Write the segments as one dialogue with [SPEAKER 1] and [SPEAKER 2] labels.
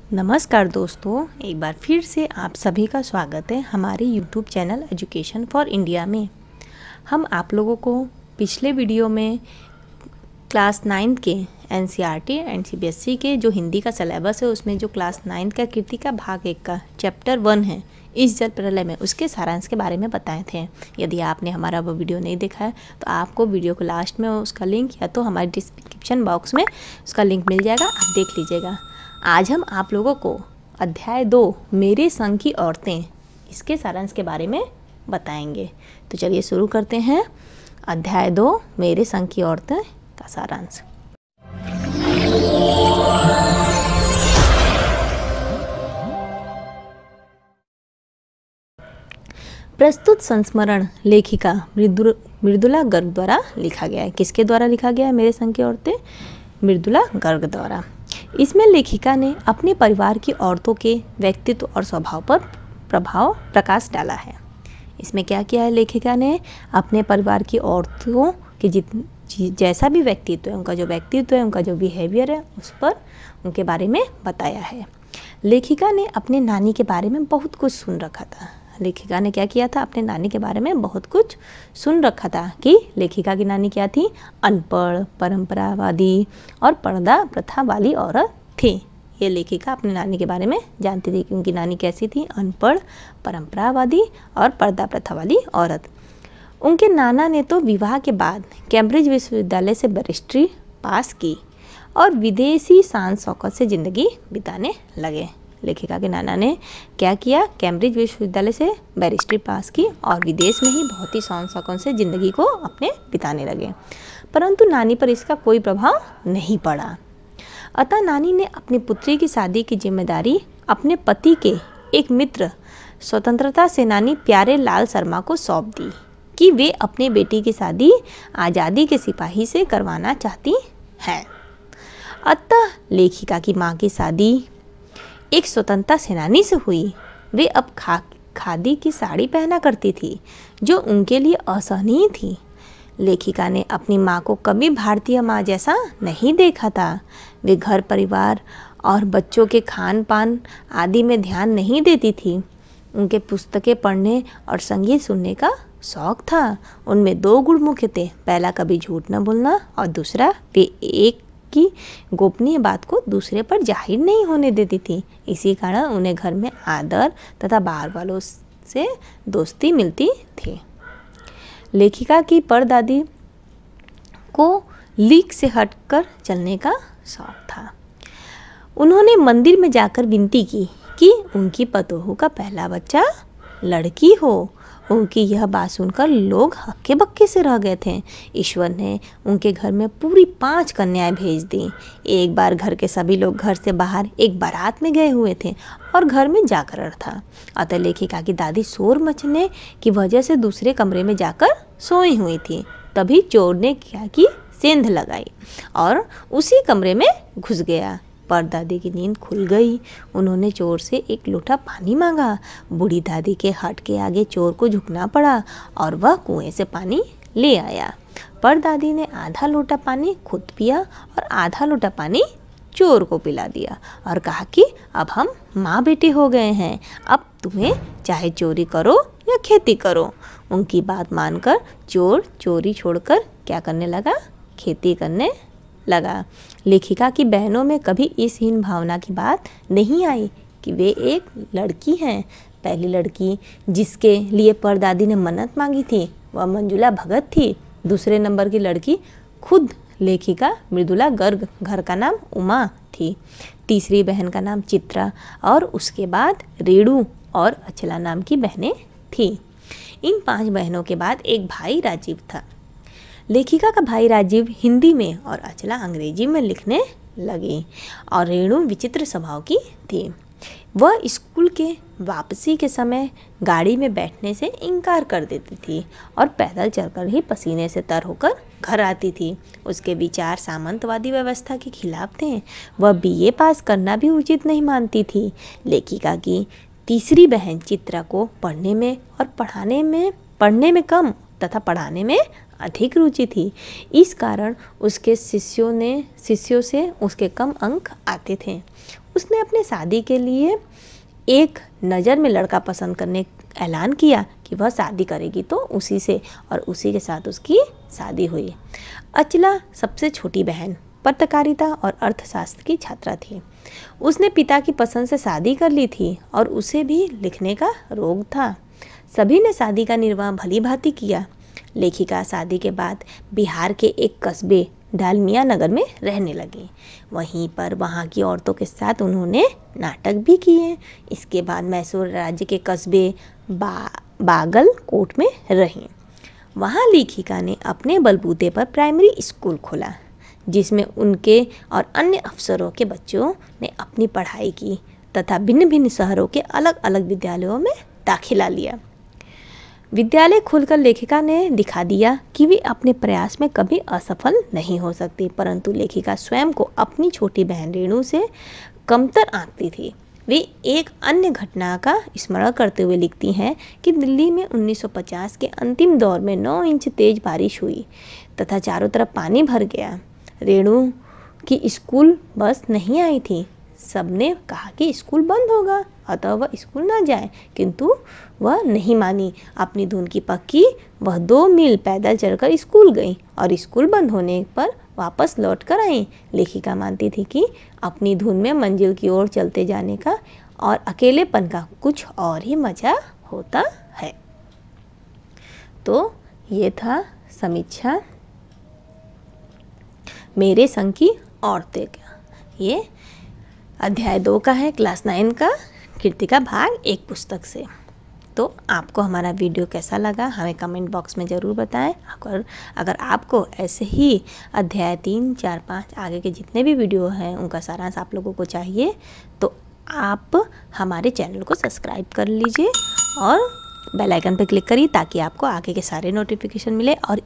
[SPEAKER 1] नमस्कार दोस्तों, एक बार फिर से आप सभी का स्वागत है हमारे YouTube channel education for India में। हम आप लोगों को पिछले वीडियो में क्लास 9 के NCERT एंड CBSE के जो हिंदी का सिलेबस है उसमें जो क्लास 9 का कीर्ति का भाग 1 का चैप्टर 1 है इस जल प्रलय में, उसके सारांश के बारे में बताए थे। यदि आपने हमारा वो वीडियो नहीं देखा है तो आपको वीडियो को लास्ट में उसका लिंक या तो हमारे डिस्क्रिप्शन बॉक्स में उसका लिंक मिल जाएगा, आप देख लीजिएगा। आज हम आप लोगों को अध्याय 2 मेरे संग की औरतें इसके सारांश के बारे में बताएंगे। तो चलिए शुरू करते हैं। अध्याय 2 मेरे संग की औरतें का सारांश। प्रस्तुत संस्मरण लेखिका मृदुला गर्ग द्वारा लिखा गया है। किसके द्वारा लिखा गया है मेरे संग की औरतें? मृदुला गर्ग द्वारा। इसमें लेखिका ने अपने परिवार की औरतों के व्यक्तित्व और स्वभाव पर प्रकाश डाला है। इसमें क्या किया है लेखिका ने? अपने परिवार की औरतों के जैसा भी व्यक्तित्व है, उनका जो व्यक्तित्व है, उनका जो बिहेवियर है, उस पर उनके बारे में बताया है। लेखिका ने अपने नानी के बारे में बहुत कुछ सुन रखा था। लेखिका ने क्या किया था? अपने नानी के बारे में बहुत कुछ सुन रखा था कि लेखिका की नानी क्या थी? अनपढ़, परंपरावादी और पर्दा प्रथा वाली औरत थी। ये लेखिका अपनी नानी के बारे में जानती थी कि उनकी नानी कैसी थी? अनपढ़, परंपरावादी और पर्दा प्रथा वाली औरत। उनके नाना ने तो विवाह के बाद कैम्ब्रिज विश्वविद्यालय से बैरिस्ट्री पास की और विदेशी शान शौकत से ज़िंदगी बिताने लगे। लेखिका के नाना ने क्या किया? कैम्ब्रिज विश्वविद्यालय से बैरिस्ट्री पास की और विदेश में ही बहुत ही शान शौकत से ज़िंदगी को अपने बिताने लगे, परंतु नानी पर इसका कोई प्रभाव नहीं पड़ा। अतः नानी ने अपनी पुत्री की शादी की जिम्मेदारी अपने पति के एक मित्र स्वतंत्रता सेनानी प्यारे लाल शर्मा को सौंप दी कि वे अपने बेटी की शादी आज़ादी के सिपाही से करवाना चाहती हैं। अतः लेखिका की माँ की शादी एक स्वतंत्रता सेनानी से हुई। वे अब खादी की साड़ी पहना करती थी जो उनके लिए असहनीय थी। लेखिका ने अपनी माँ को कभी भारतीय माँ जैसा नहीं देखा था। वे घर परिवार और बच्चों के खान पान आदि में ध्यान नहीं देती थी। उनके पुस्तकें पढ़ने और संगीत सुनने का शौक था। उनमें 2 गुण मुख्य थे। पहला, कभी झूठ न बोलना, और दूसरा, वे एक की गोपनीय बात को दूसरे पर जाहिर नहीं होने देती थी। इसी कारण उन्हें घर में आदर तथा बाहर वालों से दोस्ती मिलती थी। लेखिका की परदादी को लीक से हटकर चलने का शौक था। उन्होंने मंदिर में जाकर विनती की कि उनकी पतोहू का पहला बच्चा लड़की हो। उनकी यह बात सुनकर लोग हक्के बक्के से रह गए थे। ईश्वर ने उनके घर में पूरी 5 कन्याएं भेज दी। एक बार घर के सभी लोग घर से बाहर एक बारात में गए हुए थे और घर में जागरण था। अतः लेखिका की दादी शोर मचने की वजह से दूसरे कमरे में जाकर सोई हुई थी। तभी चोर ने क्या की? सेंध लगाई और उसी कमरे में घुस गया। परदादी की नींद खुल गई। उन्होंने चोर से एक लोटा पानी मांगा। बूढ़ी दादी के हट के आगे चोर को झुकना पड़ा और वह कुएं से पानी ले आया। परदादी ने आधा लोटा पानी खुद पिया और आधा लोटा पानी चोर को पिला दिया और कहा कि अब हम माँ बेटे हो गए हैं, अब तुम्हें चाहे चोरी करो या खेती करो। उनकी बात मानकर चोर चोरी छोड़कर क्या करने लगा? खेती करने लगा। लेखिका की बहनों में कभी इस हीन भावना की बात नहीं आई कि वे एक लड़की हैं। पहली लड़की जिसके लिए परदादी ने मन्नत मांगी थी वह मंजुला भगत थी। दूसरे नंबर की लड़की खुद लेखिका मृदुला गर्ग, घर का नाम उमा थी। तीसरी बहन का नाम चित्रा और उसके बाद रेणु और अचला नाम की बहनें थीं। इन 5 बहनों के बाद एक भाई राजीव था। लेखिका का भाई राजीव हिंदी में और अचला अंग्रेजी में लिखने लगी और रेणु विचित्र स्वभाव की थी। वह स्कूल के वापसी के समय गाड़ी में बैठने से इनकार कर देती थी और पैदल चलकर ही पसीने से तर होकर घर आती थी। उसके विचार सामंतवादी व्यवस्था के खिलाफ थे। वह BA पास करना भी उचित नहीं मानती थी। लेखिका की तीसरी बहन चित्रा को पढ़ने में कम तथा पढ़ाने में अधिक रुचि थी। इस कारण उसके शिष्यों से उसके कम अंक आते थे। उसने अपने शादी के लिए एक नज़र में लड़का पसंद करने का ऐलान किया कि वह शादी करेगी तो उसी से, और उसी के साथ उसकी शादी हुई। अचला सबसे छोटी बहन पत्रकारिता और अर्थशास्त्र की छात्रा थी। उसने पिता की पसंद से शादी कर ली थी और उसे भी लिखने का रोग था। सभी ने शादी का निर्वाह भली भांति किया। लेखिका शादी के बाद बिहार के एक कस्बे डालमिया नगर में रहने लगी। वहीं पर वहाँ की औरतों के साथ उन्होंने नाटक भी किए। इसके बाद मैसूर राज्य के कस्बे बागलकोट में रहीं। वहाँ लेखिका ने अपने बलबूते पर प्राइमरी स्कूल खोला, जिसमें उनके और अन्य अफसरों के बच्चों ने अपनी पढ़ाई की तथा भिन्न भिन्न शहरों के अलग अलग विद्यालयों में दाखिला लिया। विद्यालय खोलकर लेखिका ने दिखा दिया कि वे अपने प्रयास में कभी असफल नहीं हो सकती, परंतु लेखिका स्वयं को अपनी छोटी बहन रेणु से कमतर आंकती थी। वे एक अन्य घटना का स्मरण करते हुए लिखती हैं कि दिल्ली में 1950 के अंतिम दौर में 9 इंच तेज बारिश हुई तथा चारों तरफ पानी भर गया। रेणु की स्कूल बस नहीं आई थी। सबने कहा कि स्कूल बंद होगा, अतः वह स्कूल ना जाए, किंतु वह नहीं मानी। अपनी धुन की पक्की वह 2 मील पैदल चलकर स्कूल गई और स्कूल बंद होने पर वापस लौट कर आई। लेखिका मानती थी कि अपनी धुन में मंजिल की ओर चलते जाने का और अकेलेपन का कुछ और ही मजा होता है। तो ये था समीक्षा मेरे संग की औरतें का। ये अध्याय 2 का है, क्लास 9 का, कृतिका भाग 1 पुस्तक से। तो आपको हमारा वीडियो कैसा लगा हमें कमेंट बॉक्स में ज़रूर बताएं। अगर आपको ऐसे ही अध्याय 3, 4, 5 आगे के जितने भी वीडियो हैं उनका सारांश आप लोगों को चाहिए तो आप हमारे चैनल को सब्सक्राइब कर लीजिए और बेल आइकन पर क्लिक करिए ताकि आपको आगे के सारे नोटिफिकेशन मिले। और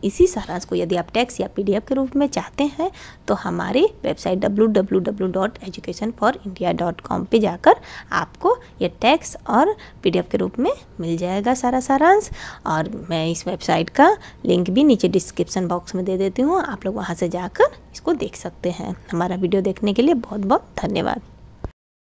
[SPEAKER 1] इसी सारांश को यदि आप टेक्स्ट या PDF के रूप में चाहते हैं तो हमारे वेबसाइट www.educationforindia.com पे जाकर आपको ये टेक्स्ट और PDF के रूप में मिल जाएगा सारा सारांश। और मैं इस वेबसाइट का लिंक भी नीचे डिस्क्रिप्शन बॉक्स में दे देती हूँ, आप लोग वहाँ से जाकर इसको देख सकते हैं। हमारा वीडियो देखने के लिए बहुत बहुत धन्यवाद।